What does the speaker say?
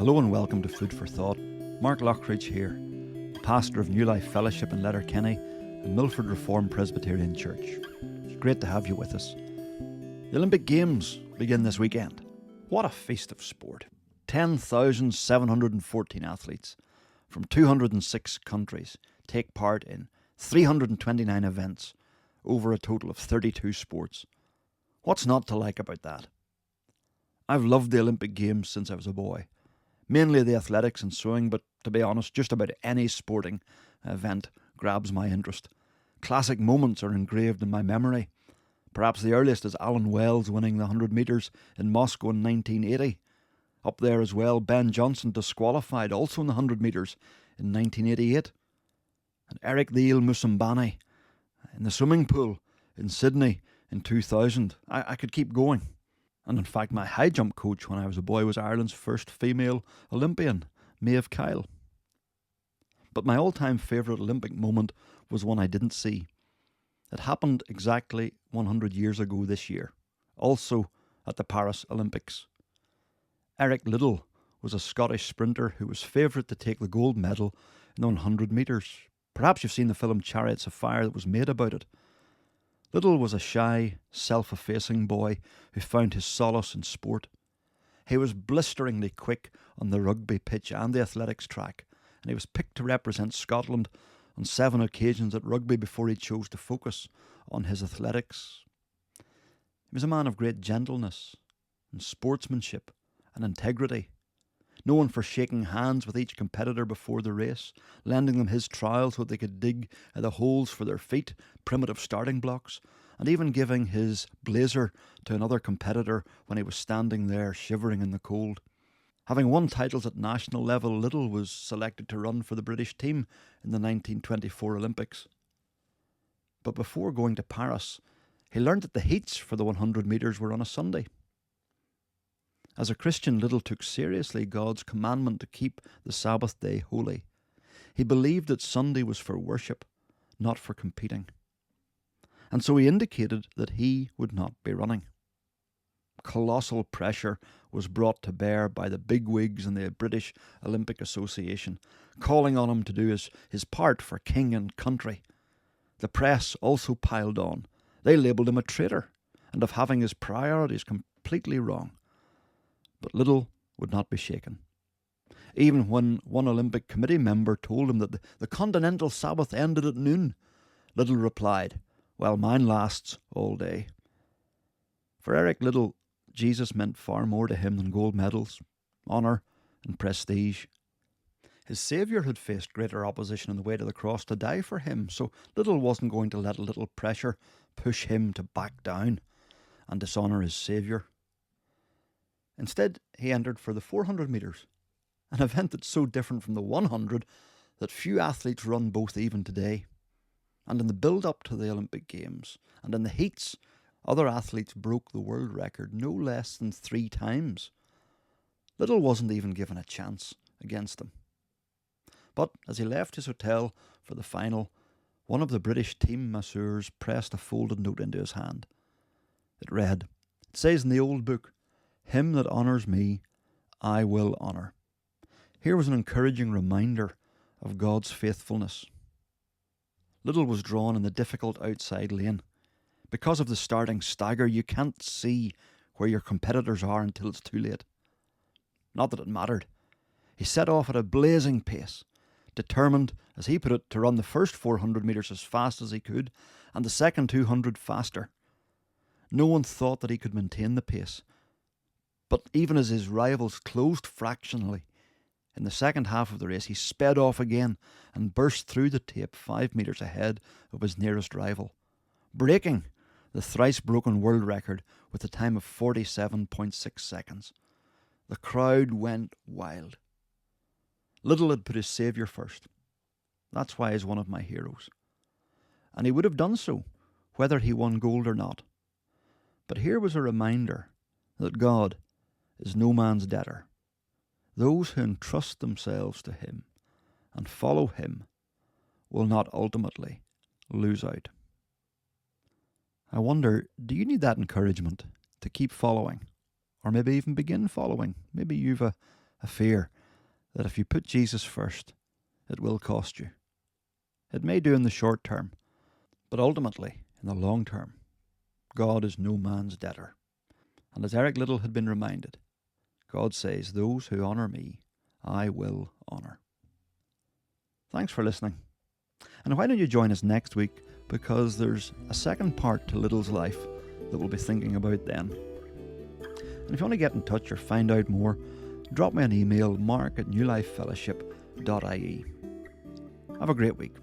Hello and welcome to Food for Thought. Mark Lockridge here, pastor of New Life Fellowship in Letterkenny and Milford Reformed Presbyterian Church. It's great to have you with us. The Olympic Games begin this weekend. What a feast of sport. 10,714 athletes from 206 countries take part in 329 events over a total of 32 sports. What's not to like about that? I've loved the Olympic Games since I was a boy. Mainly the athletics and swimming, but to be honest, just about any sporting event grabs my interest. Classic moments are engraved in my memory. Perhaps the earliest is Alan Wells winning the 100 metres in Moscow in 1980. Up there as well, Ben Johnson disqualified also in the 100 metres in 1988. And Eric the Eel Musambani in the swimming pool in Sydney in 2000. I could keep going. And in fact, my high jump coach when I was a boy was Ireland's first female Olympian, Maeve Kyle. But my all-time favourite Olympic moment was one I didn't see. It happened exactly 100 years ago this year, also at the Paris Olympics. Eric Liddell was a Scottish sprinter who was favourite to take the gold medal in the 100 metres. Perhaps you've seen the film Chariots of Fire that was made about it. Liddell was a shy, self-effacing boy who found his solace in sport. He was blisteringly quick on the rugby pitch and the athletics track, and he was picked to represent Scotland on 7 occasions at rugby before he chose to focus on his athletics. He was a man of great gentleness and sportsmanship and integrity, known for shaking hands with each competitor before the race, lending them his trowel so they could dig the holes for their feet, primitive starting blocks, and even giving his blazer to another competitor when he was standing there shivering in the cold. Having won titles at national level, Liddell was selected to run for the British team in the 1924 Olympics. But before going to Paris, he learned that the heats for the 100 metres were on a Sunday. As a Christian, Liddell took seriously God's commandment to keep the Sabbath day holy. He believed that Sunday was for worship, not for competing. And so he indicated that he would not be running. Colossal pressure was brought to bear by the bigwigs in the British Olympic Association, calling on him to do his part for king and country. The press also piled on. They labelled him a traitor and of having his priorities completely wrong. But Liddell would not be shaken. Even when one Olympic Committee member told him that the continental Sabbath ended at noon, Liddell replied, "Well, mine lasts all day." For Eric Liddell, Jesus meant far more to him than gold medals, honour and prestige. His Saviour had faced greater opposition on the way to the cross to die for him, so Liddell wasn't going to let a little pressure push him to back down and dishonour his Saviour. Instead, he entered for the 400 metres, an event that's so different from the 100 that few athletes run both even today. And in the build-up to the Olympic Games, and in the heats, other athletes broke the world record no less than 3 times. Liddell wasn't even given a chance against them. But as he left his hotel for the final, one of the British team masseurs pressed a folded note into his hand. It read, it says in the old book, "Him that honours me, I will honour." Here was an encouraging reminder of God's faithfulness. Liddell was drawn in the difficult outside lane. Because of the starting stagger, you can't see where your competitors are until it's too late. Not that it mattered. He set off at a blazing pace, determined, as he put it, to run the first 400 metres as fast as he could, and the second 200 faster. No one thought that he could maintain the pace. But even as his rivals closed fractionally, in the second half of the race he sped off again and burst through the tape 5 metres ahead of his nearest rival, breaking the thrice-broken world record with a time of 47.6 seconds. The crowd went wild. Liddell had put his Saviour first. That's why he's one of my heroes. And he would have done so, whether he won gold or not. But here was a reminder that God is no man's debtor. Those who entrust themselves to him and follow him will not ultimately lose out. I wonder, do you need that encouragement to keep following? Or maybe even begin following? Maybe you've a a fear that if you put Jesus first, it will cost you. It may do in the short term, but ultimately, in the long term, God is no man's debtor. And as Eric Liddell had been reminded, God says, those who honour me, I will honour. Thanks for listening. And why don't you join us next week, because there's a second part to Liddell's life that we'll be thinking about then. And if you want to get in touch or find out more, drop me an email, mark@newlifefellowship.ie. Have a great week.